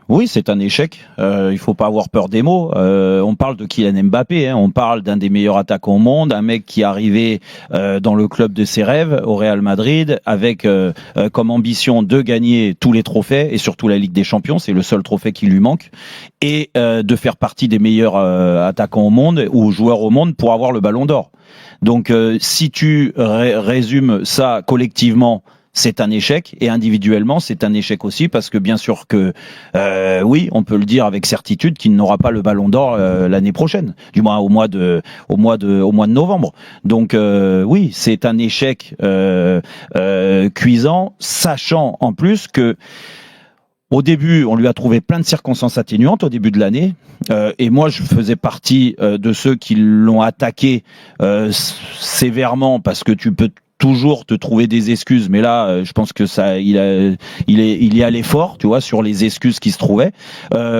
Oui, c'est un échec. Il faut pas avoir peur des mots. On parle de Kylian Mbappé, on parle d'un des meilleurs attaquants au monde, un mec qui est arrivé dans le club de ses rêves, au Real Madrid, avec comme ambition de gagner tous les trophées et surtout la Ligue des Champions. C'est le seul trophée qui lui manque, et de faire partie des meilleurs attaquants au monde ou joueurs au monde pour avoir le Ballon d'Or. Donc, si tu résumes ça collectivement, c'est un échec, et individuellement c'est un échec aussi, parce que bien sûr que oui, on peut le dire avec certitude qu'il n'aura pas le Ballon d'Or l'année prochaine, du moins au mois de novembre. Donc oui, c'est un échec cuisant, sachant en plus que au début, on lui a trouvé plein de circonstances atténuantes au début de l'année, et moi je faisais partie de ceux qui l'ont attaqué sévèrement, parce que tu peux toujours te trouver des excuses, mais là, je pense que ça, il y allait fort, tu vois, sur les excuses qui se trouvaient.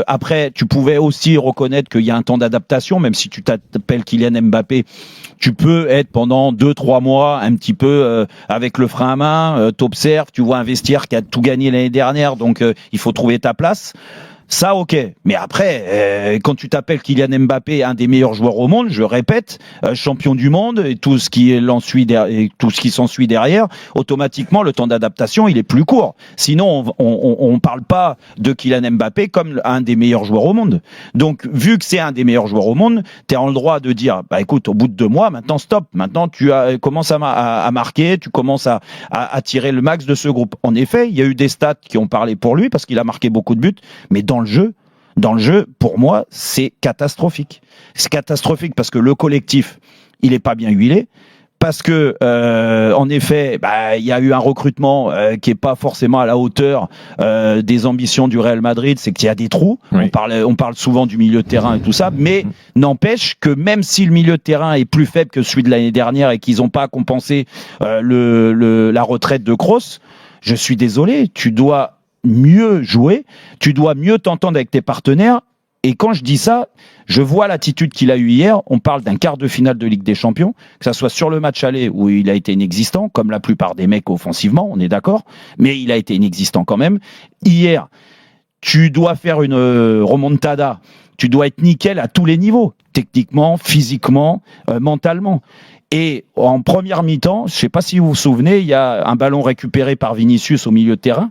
Après, tu pouvais aussi reconnaître qu'il y a un temps d'adaptation, même si tu t'appelles Kylian Mbappé, tu peux être pendant 2-3 mois un petit peu avec le frein à main, t'observes, tu vois un vestiaire qui a tout gagné l'année dernière, donc il faut trouver ta place. Ça, ok. Mais après, quand tu t'appelles Kylian Mbappé, un des meilleurs joueurs au monde, je répète, champion du monde, et tout ce qui s'ensuit derrière, automatiquement, le temps d'adaptation, il est plus court. Sinon, on parle pas de Kylian Mbappé comme un des meilleurs joueurs au monde. Donc, vu que c'est un des meilleurs joueurs au monde, t'es en le droit de dire, bah écoute, au bout de 2 mois, maintenant stop. Maintenant, tu commences à marquer, tu commences à tirer le max de ce groupe. En effet, il y a eu des stats qui ont parlé pour lui, parce qu'il a marqué beaucoup de buts, mais dans le jeu, pour moi, c'est catastrophique. C'est catastrophique parce que le collectif, il est pas bien huilé. Parce que, en effet, il y a eu un recrutement qui est pas forcément à la hauteur des ambitions du Real Madrid. C'est qu'il y a des trous. Oui. On parle souvent du milieu de terrain et tout ça, mais n'empêche que même si le milieu de terrain est plus faible que celui de l'année dernière et qu'ils n'ont pas compensé la retraite de Kroos, je suis désolé, tu dois mieux jouer, tu dois mieux t'entendre avec tes partenaires. Et quand je dis ça, je vois l'attitude qu'il a eue hier. On parle d'un quart de finale de Ligue des Champions, que ça soit sur le match aller où il a été inexistant, comme la plupart des mecs offensivement, on est d'accord, mais il a été inexistant quand même. Hier, tu dois faire une remontada, tu dois être nickel à tous les niveaux, techniquement, physiquement, mentalement. Et en première mi-temps, je ne sais pas si vous vous souvenez, il y a un ballon récupéré par Vinicius au milieu de terrain.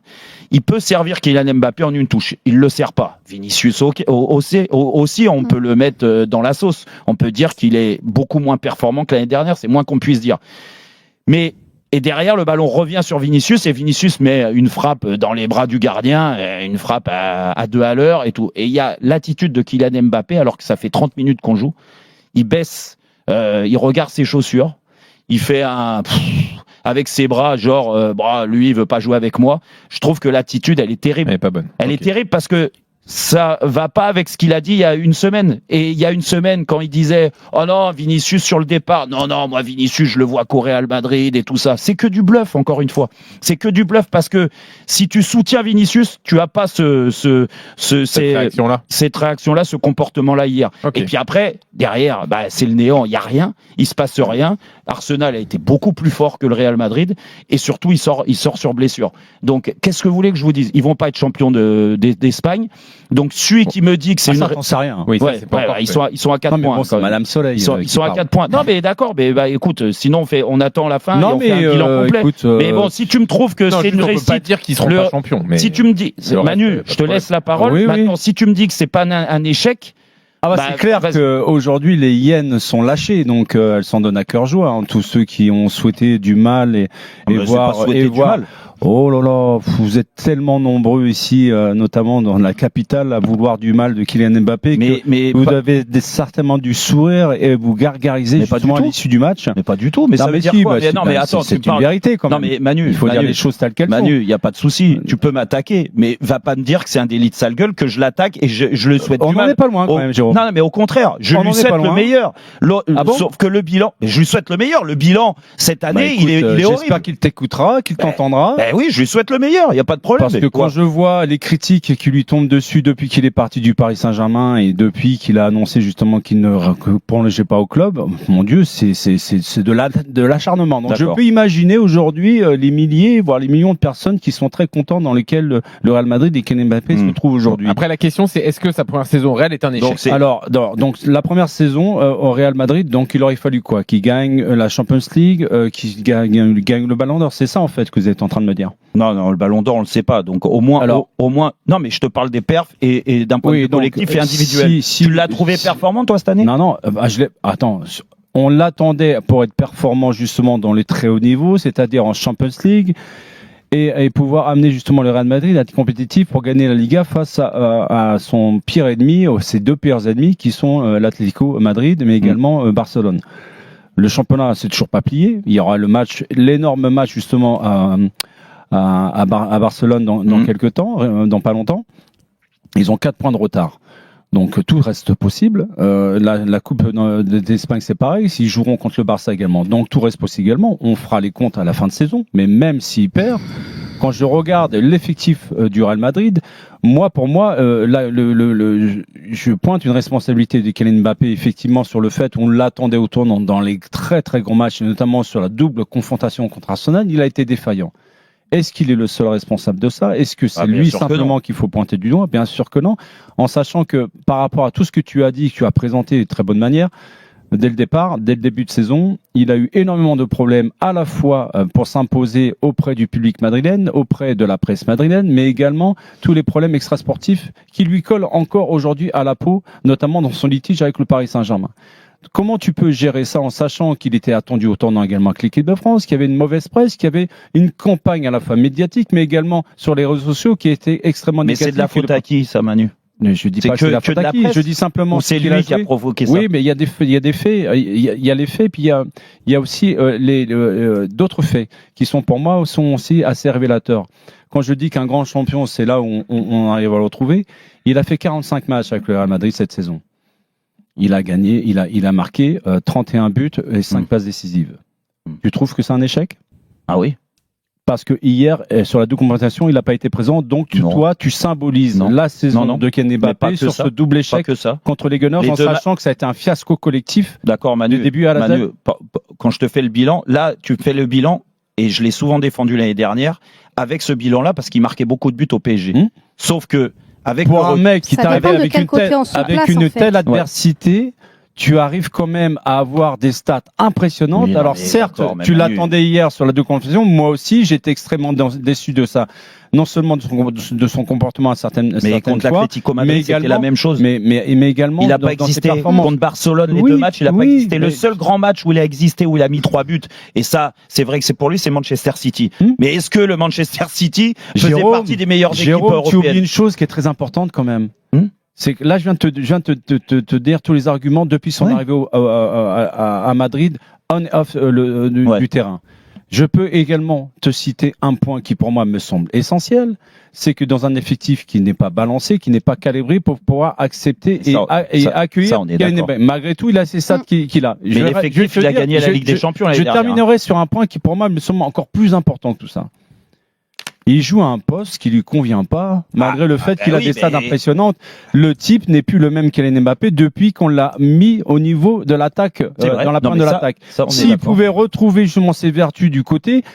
Il peut servir Kylian Mbappé en une touche. Il ne le sert pas. Vinicius aussi, on peut le mettre dans la sauce. On peut dire qu'il est beaucoup moins performant que l'année dernière. C'est moins qu'on puisse dire. Et derrière, le ballon revient sur Vinicius, et Vinicius met une frappe dans les bras du gardien, une frappe à 2 à l'heure et tout. Et il y a l'attitude de Kylian Mbappé, alors que ça fait 30 minutes qu'on joue. Il baisse, il regarde ses chaussures, il fait avec ses bras, genre, lui, il veut pas jouer avec moi. Je trouve que l'attitude, elle est terrible. Elle est pas bonne. Elle est terrible parce que ça va pas avec ce qu'il a dit il y a une semaine. Et il y a une semaine, quand il disait « Oh non, Vinicius sur le départ. Non, moi, Vinicius, je le vois qu'au Real Madrid et tout ça. » C'est que du bluff, encore une fois. C'est que du bluff parce que si tu soutiens Vinicius, tu as pas cette réaction-là, ce comportement-là hier. Okay. Et puis après, derrière, c'est le néant. Il y a rien. Il se passe rien. Arsenal a été beaucoup plus fort que le Real Madrid. Et surtout, il sort sur blessure. Donc, qu'est-ce que vous voulez que je vous dise? Ils vont pas être champions d'Espagne. Donc celui qui me dit que c'est ça, t'en sais rien. Oui, ils sont à 4 points. Bon, Madame Soleil. Ils sont à 4 points. Non mais d'accord, mais écoute, sinon on attend la fin et on fait un bilan complet. Écoute, mais bon, si tu me trouves que c'est une réussite, on peut pas dire qu'ils seront pas champions. Mais si tu me dis, Manu, je te laisse la parole. Oui, maintenant, si tu me dis que c'est pas un échec. C'est clair qu'aujourd'hui les hyènes sont lâchées, donc elles s'en donnent à cœur joie. Hein, tous ceux qui ont souhaité du mal et voir. Oh là là, vous êtes tellement nombreux ici, notamment dans la capitale, à vouloir du mal de Kylian Mbappé, mais vous avez certainement du sourire et vous gargarisez justement à l'issue du match. Mais pas du tout. Mais ça veut dire quoi? Non, mais attends, c'est une vérité quand même. Non, mais Manu, il faut dire les choses telles qu'elles sont. Manu, il y a pas de souci. Tu peux m'attaquer, mais va pas me dire que c'est un délit de sale gueule, que je l'attaque et je le souhaite du mal. On n'en est pas loin quand même, Jérôme. Non, mais au contraire, je lui souhaite le meilleur. Sauf que le bilan, je lui souhaite le meilleur. Le bilan cette année, il est horrible. J'espère qu'il t'écoutera, qu'il t'entendra. oui, je lui souhaite le meilleur, il n'y a pas de problème. Parce que quand je vois les critiques qui lui tombent dessus depuis qu'il est parti du Paris Saint-Germain et depuis qu'il a annoncé justement qu'il ne prolongeait pas au club, mon Dieu, c'est de l'acharnement. Donc je peux imaginer aujourd'hui les milliers, voire les millions de personnes qui sont très contents dans lesquelles le Real Madrid et Kylian Mbappé se trouvent aujourd'hui. Après, la question, c'est est-ce que sa première saison au Real est un échec? Donc la première saison au Real Madrid, donc il aurait fallu quoi? Qu'il gagne la Champions League, qu'il gagne le Ballon d'Or. C'est ça en fait que vous êtes en train de me dire. Non, le Ballon d'Or, on le sait pas. Donc au moins, non, mais je te parle des perfs et d'un point de vue collectif et individuel. Tu l'as trouvé performant toi cette année? Non, attends. On l'attendait pour être performant justement dans les très hauts niveaux, c'est-à-dire en Champions League. Et pouvoir amener justement le Real Madrid à être compétitif pour gagner la Liga face à son pire ennemi, ses deux pires ennemis qui sont l'Atlético Madrid, mais également Barcelone. Le championnat, c'est toujours pas plié. Il y aura l'énorme match justement à Barcelone dans quelques temps, dans pas longtemps. Ils ont 4 points de retard. Donc tout reste possible. La Coupe d'Espagne, c'est pareil. S'ils joueront contre le Barça également. Donc tout reste possible également. On fera les comptes à la fin de saison. Mais même s'ils perdent, quand je regarde l'effectif du Real Madrid, pour moi, je pointe une responsabilité de Kylian Mbappé effectivement sur le fait qu'on l'attendait au tournant dans les très très grands matchs, et notamment sur la double confrontation contre Arsenal. Il a été défaillant. Est-ce qu'il est le seul responsable de ça? Est-ce que c'est lui simplement qu'il faut pointer du doigt? Bien sûr que non. En sachant que par rapport à tout ce que tu as dit, que tu as présenté de très bonne manière, dès le début de saison, il a eu énormément de problèmes à la fois pour s'imposer auprès du public madrilène, auprès de la presse madrilène, mais également tous les problèmes extrasportifs qui lui collent encore aujourd'hui à la peau, notamment dans son litige avec le Paris Saint-Germain. Comment tu peux gérer ça en sachant qu'il était attendu au tournant également avec l'équipe de France, qu'il y avait une mauvaise presse, qu'il y avait une campagne à la fois médiatique, mais également sur les réseaux sociaux qui était extrêmement négative. Mais c'est de la faute à qui, ça, Manu? Je dis pas que c'est la faute à qui, je dis simplement c'est lui qui a provoqué ça. Oui, mais il y a des faits, il y a les faits, puis il y a aussi d'autres faits qui sont pour moi aussi assez révélateurs. Quand je dis qu'un grand champion, c'est là où on arrive à le retrouver, il a fait 45 matchs avec le Real Madrid cette saison. Il a gagné, il a marqué 31 buts et 5 passes décisives. Tu trouves que c'est un échec? Ah oui. Parce que hier, sur la documentation, il n'a pas été présent. Donc, toi, tu symbolises la saison de Kylian Mbappé sur ce double échec contre les Gunners, en sachant que ça a été un fiasco collectif. D'accord, Manu. Du début à la fin. Quand je te fais le bilan, là, tu fais le bilan, et je l'ai souvent défendu l'année dernière, avec ce bilan-là, parce qu'il marquait beaucoup de buts au PSG. Sauf que, pour un mec qui t'arrive avec une telle adversité, tu arrives quand même à avoir des stats impressionnantes. Oui, alors certes, tu l'attendais hier sur la documentation. Moi aussi, j'étais extrêmement déçu de ça. Non seulement de son comportement à certaines contre fois, l'Atlético Madrid, c'était la même chose. Mais également, il n'a pas existé contre Barcelone, les deux matchs, il n'a pas existé. Le seul grand match où il a existé, où il a mis 3 buts, et ça, c'est vrai que c'est pour lui, c'est Manchester City. Mais est-ce que le Manchester City faisait partie des meilleures équipes européennes? Tu oublies une chose qui est très importante quand même. C'est que là, je viens de te dire tous les arguments depuis son arrivée à Madrid, on et off du terrain. Je peux également te citer un point qui pour moi me semble essentiel, c'est que dans un effectif qui n'est pas balancé, qui n'est pas calibré pour pouvoir accepter et accueillir, malgré tout, il a ces stats qu'il a. Mais l'effectif, il a gagné la Ligue des Champions l'année dernière. Je terminerai sur un point qui pour moi me semble encore plus important que tout ça. Il joue à un poste qui lui convient pas, malgré le fait qu'il a des stats impressionnantes. Le type n'est plus le même qu'Kylian Mbappé depuis qu'on l'a mis au niveau de l'attaque, dans la pointe de l'attaque. S'il pouvait retrouver justement ses vertus du côté,